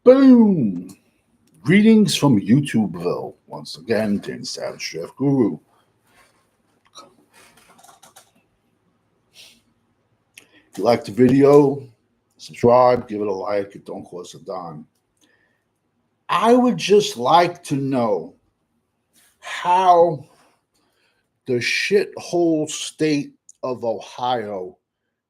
Boom! Greetings from YouTubeville. Once again, Danny Savage, Chef Guru. If you like the video, subscribe, give it a like. It don't cost a dime. I would just like to know how the shithole state of Ohio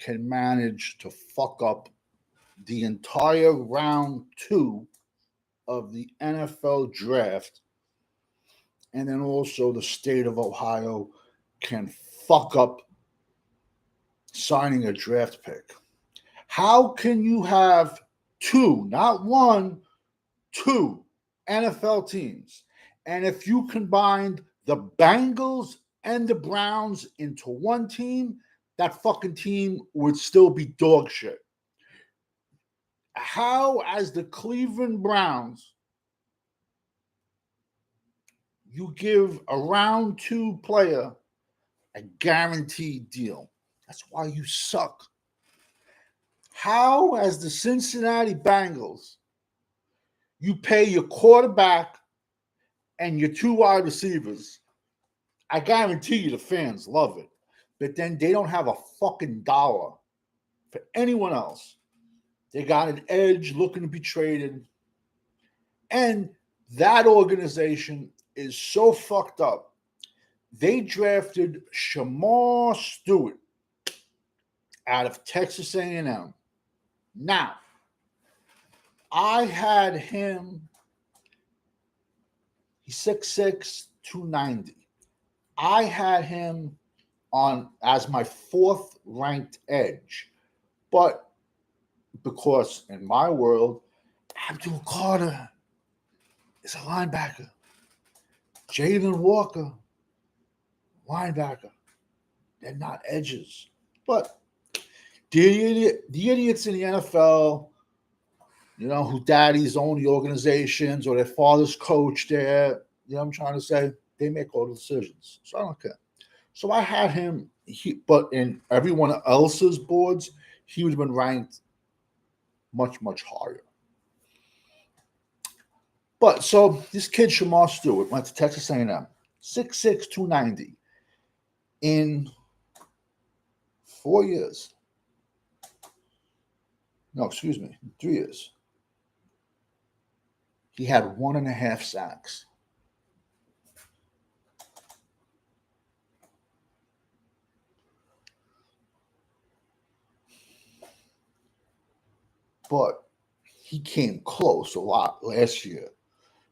can manage to fuck up the entire round 2 of the NFL draft, and then also the state of Ohio can fuck up signing a draft pick. How can you have two, not one, two NFL teams? And if you combined the Bengals and the Browns into one team, that fucking team would still be dog shit. How, as the Cleveland Browns, you give a round 2 player a guaranteed deal? That's why you suck. How, as the Cincinnati Bengals, you pay your quarterback and your 2 wide receivers? I guarantee you the fans love it. But then they don't have a fucking dollar for anyone else. They got an edge looking to be traded. And that organization is so fucked up. They drafted Shamar Stewart out of Texas A&M. Now, I had him, he's 6'6", 290. I had him on as my 4th ranked edge. But because in my world, Abdul Carter is a linebacker. Jalen Walker, linebacker. They're not edges. But the idiots in the NFL, who daddies own the organizations or their fathers coach there, you know what I'm trying to say? They make all the decisions. So I don't care. So I had him, but in everyone else's boards, he would have been ranked much, much higher. But so this kid, Shamar Stewart, went to Texas A&M, 6'6", 290. In 4 years. No, excuse me, 3 years. He had 1.5 sacks. But he came close a lot last year.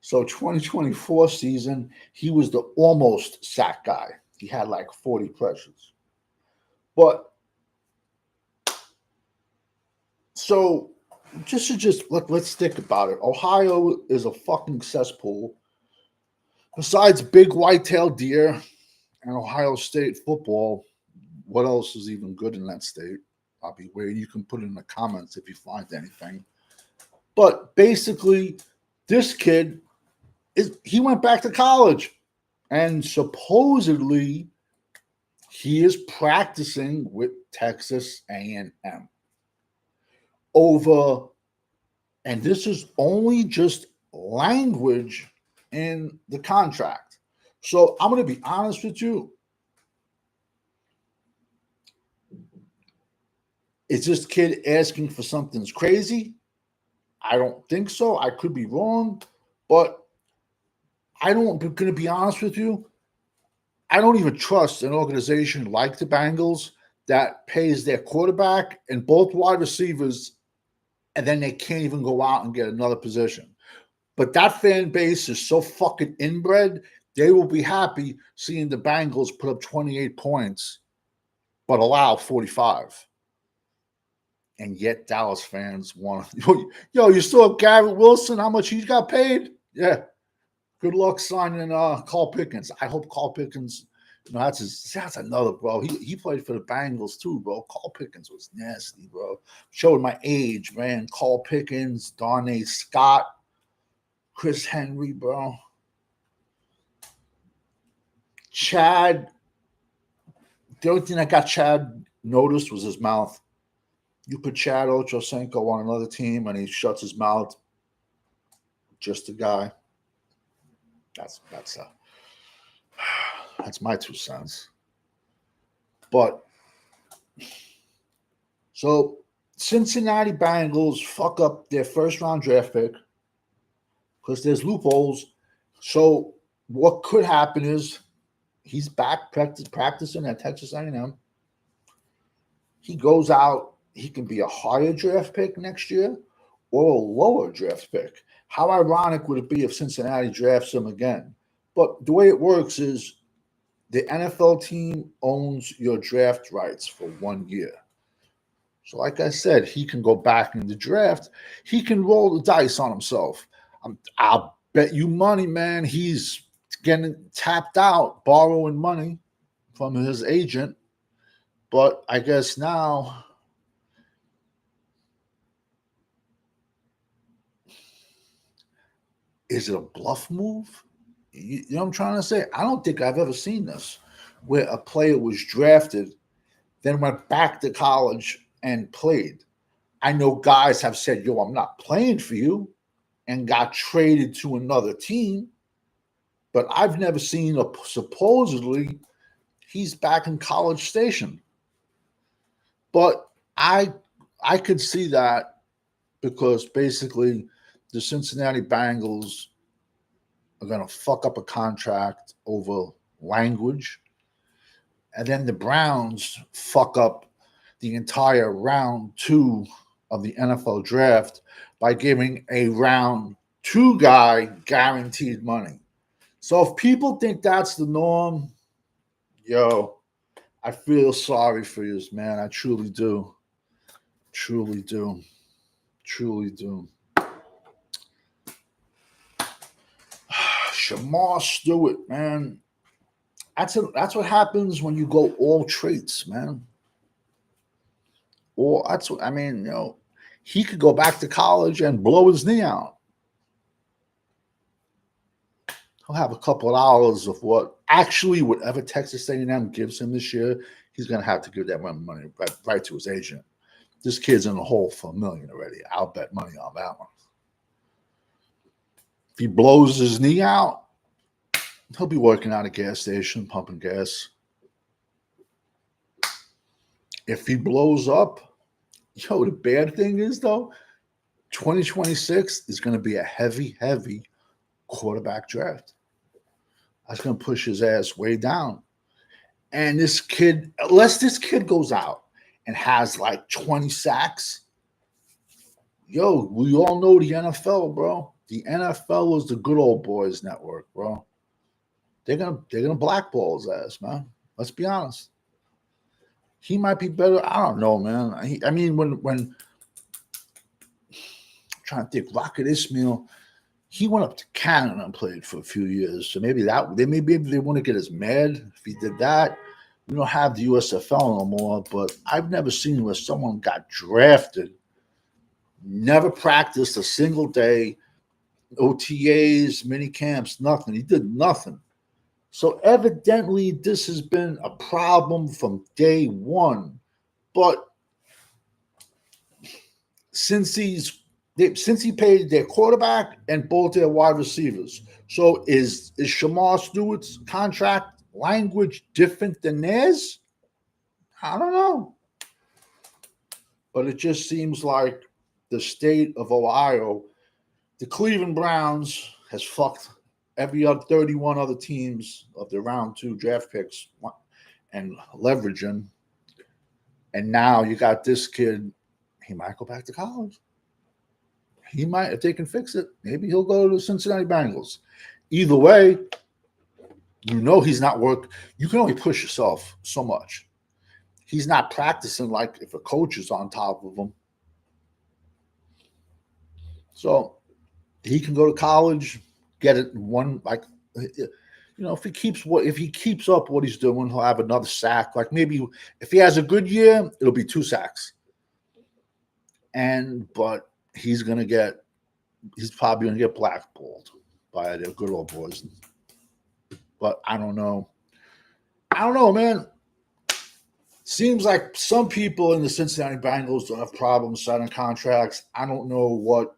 So 2024 season, he was the almost sack guy. He had like 40 pressures. But so let's think about it. Ohio is a fucking cesspool. Besides big white-tailed deer and Ohio State football, what else is even good in that state? I'll be waiting. You can put it in the comments if you find anything. But basically, this kid he went back to college, and supposedly he is practicing with Texas A&M over, and this is only just language in the contract. So I'm going to be honest with you. Is this kid asking for something crazy? I don't think so. I could be wrong, but I'm going to be honest with you. I don't even trust an organization like the Bengals that pays their quarterback and both wide receivers, and then they can't even go out and get another position. But that fan base is so fucking inbred, they will be happy seeing the Bengals put up 28 points, but allow 45. And yet Dallas fans want to, you saw Garrett Wilson, how much he got paid? Yeah. Good luck signing Carl Pickens. I hope Carl Pickens, that's another, bro. He played for the Bengals too, bro. Carl Pickens was nasty, bro. Showing my age, man. Carl Pickens, Darnay Scott, Chris Henry, bro. Chad. The only thing that got Chad noticed was his mouth. You put Chad Ochocinco on another team and he shuts his mouth. just a guy. That's my 2 cents. But so Cincinnati Bengals fuck up their first round draft pick because there's loopholes. So what could happen is he's back practicing at Texas A&M. He goes out. He can be a higher draft pick next year or a lower draft pick. How ironic would it be if Cincinnati drafts him again? But the way it works is the NFL team owns your draft rights for 1 year. So, like I said, he can go back in the draft. He can roll the dice on himself. I'll bet you money, man, he's getting tapped out, borrowing money from his agent. But I guess now is it a bluff move? You know what I'm trying to say? I don't think I've ever seen this where a player was drafted, then went back to college and played. I know guys have said, yo, I'm not playing for you, and got traded to another team. But I've never seen supposedly he's back in College Station. But I could see that because basically the Cincinnati Bengals are going to fuck up a contract over language. And then the Browns fuck up the entire round 2 of the NFL draft by giving a round 2 guy guaranteed money. So if people think that's the norm, yo, I feel sorry for you, man. I truly do. Truly do. Truly do. Shamar Stewart, man. That's what happens when you go all traits, man. Or that's what I mean, you know, he could go back to college and blow his knee out. He'll have a couple of hours of whatever Texas A&M gives him this year, he's going to have to give that money right to his agent. This kid's in the hole for $1 million already. I'll bet money on that one. If he blows his knee out, he'll be working at a gas station, pumping gas. If he blows up, yo, the bad thing is, though, 2026 is going to be a heavy, heavy quarterback draft. That's going to push his ass way down. And this kid, unless this kid goes out and has like 20 sacks, yo, we all know the NFL, bro. The NFL is the good old boys network, bro. They're gonna blackball his ass, man. Let's be honest. He might be better. I don't know, man. I mean, when I'm trying to think, Rocket Ismail, he went up to Canada and played for a few years. So maybe they wouldn't get as mad if he did that. We don't have the USFL no more, but I've never seen where someone got drafted, never practiced a single day, OTAs, mini camps, nothing. He did nothing. So evidently this has been a problem from day one. But since he paid their quarterback and both their wide receivers. So is Shamar Stewart's contract language different than theirs? I don't know. But it just seems like the state of Ohio, the Cleveland Browns has fucked every other 31 other teams of the round 2 draft picks and leveraging. And now you got this kid, he might go back to college. He might, if they can fix it, maybe he'll go to the Cincinnati Bengals. Either way, you know he's not you can only push yourself so much. He's not practicing like if a coach is on top of him. So he can go to college, get it one, like, you know, if he keeps up what he's doing, he'll have another sack. Like maybe if he has a good year, it'll be 2 sacks. But he's probably gonna get blackballed by the good old boys. But I don't know. Man. Seems like some people in the Cincinnati Bengals don't have problems signing contracts. I don't know what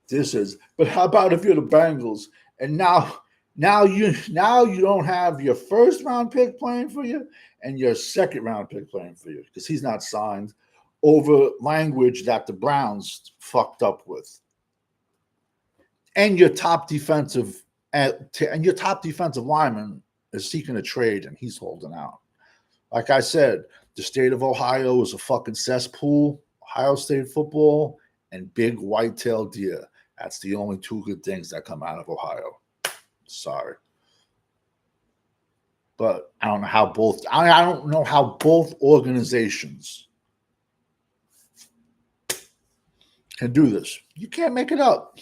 This is, but how about if you're the Bengals and now you don't have your first round pick playing for you and your second round pick playing for you because he's not signed over language that the Browns fucked up with, and your top defensive lineman is seeking a trade and he's holding out. Like I said, the state of Ohio is a fucking cesspool. Ohio State football and big white-tailed deer. That's the only two good things that come out of Ohio. Sorry. But I don't know how both organizations can do this. You can't make it up.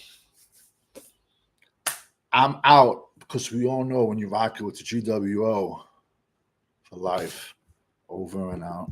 I'm out because we all know when you rock it with the GWO for life. Over and out.